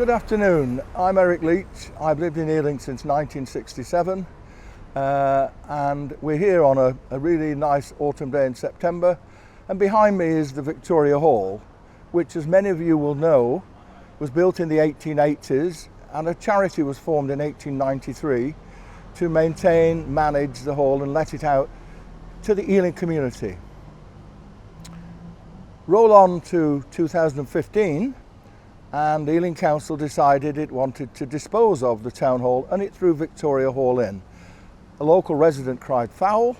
Good afternoon, I'm Eric Leach. I've lived in Ealing since 1967 and we're here on a really nice autumn day in September, and behind me is the Victoria Hall, which, as many of you will know, was built in the 1880s, and a charity was formed in 1893 to maintain, manage the hall and let it out to the Ealing community. Roll on to 2015 and the Ealing Council decided it wanted to dispose of the Town Hall, and it threw Victoria Hall in. A local resident cried foul,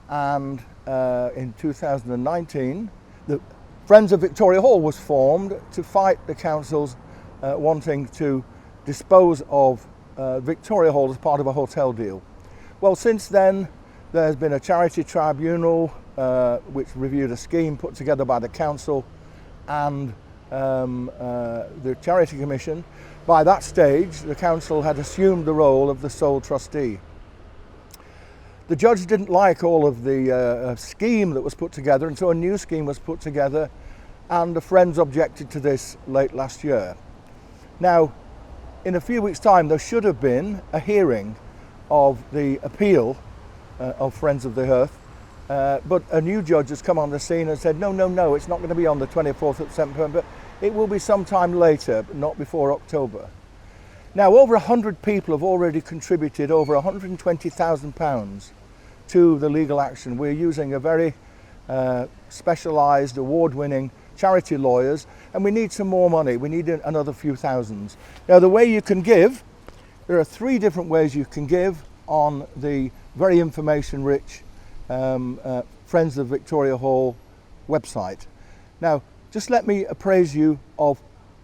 and in 2019 the Friends of Victoria Hall was formed to fight the council's wanting to dispose of Victoria Hall as part of a hotel deal. Well, since then there's been a Charity Tribunal which reviewed a scheme put together by the council and the Charity Commission. By that stage, the council had assumed the role of the Sole Trustee. The judge didn't like all of the scheme that was put together, and so a new scheme was put together, and the Friends objected to this late last year. Now, in a few weeks' time, there should have been a hearing of the appeal of Friends of the Earth, but a new judge has come on the scene and said, no, it's not going to be on the 24th of September, it will be sometime later, but not before October. Now, over 100 people have already contributed over £120,000 to the legal action. We're using a very specialised, award-winning charity lawyers, and we need some more money. We need another few thousands. Now, the way you can give, there are three different ways you can give on the very information-rich Friends of Victoria Hall website. Now, just let me appraise you of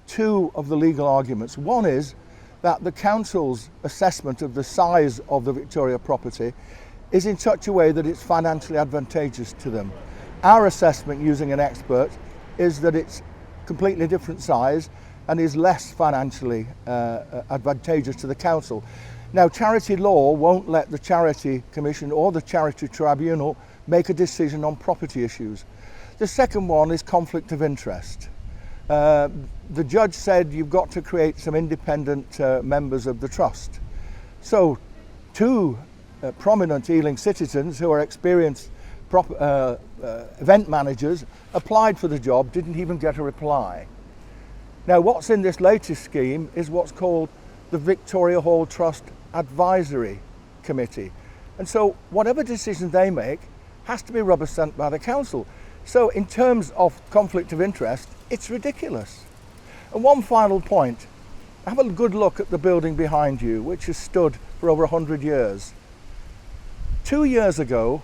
two of the legal arguments. One is that the council's assessment of the size of the Victoria property is in such a way that it's financially advantageous to them. Our assessment, using an expert, is that it's completely different size and is less financially advantageous to the council. Now, charity law won't let the Charity Commission or the Charity Tribunal make a decision on property issues. The second one is conflict of interest. The judge said you've got to create some independent members of the trust. So two prominent Ealing citizens who are experienced event managers applied for the job, didn't even get a reply. Now, what's in this latest scheme is what's called the Victoria Hall Trust Advisory Committee. And so whatever decision they make has to be rubber stamped by the council. So in terms of conflict of interest, it's ridiculous. And one final point, have a good look at the building behind you, which has stood for over 100 years. 2 years ago,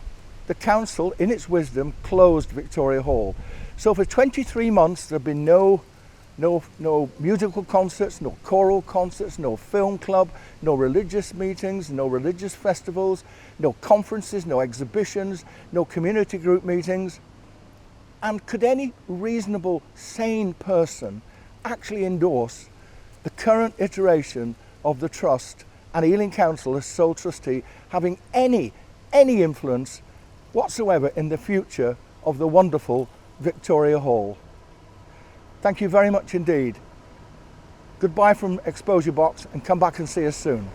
the council, in its wisdom, closed Victoria Hall. So for 23 months, there have been no musical concerts, no choral concerts, no film club, no religious meetings, no religious festivals, no conferences, no exhibitions, no community group meetings. And could any reasonable, sane person actually endorse the current iteration of the trust and Ealing Council as sole trustee having any influence whatsoever in the future of the wonderful Victoria Hall? Thank you very much indeed. Goodbye from Exposure Box, and come back and see us soon.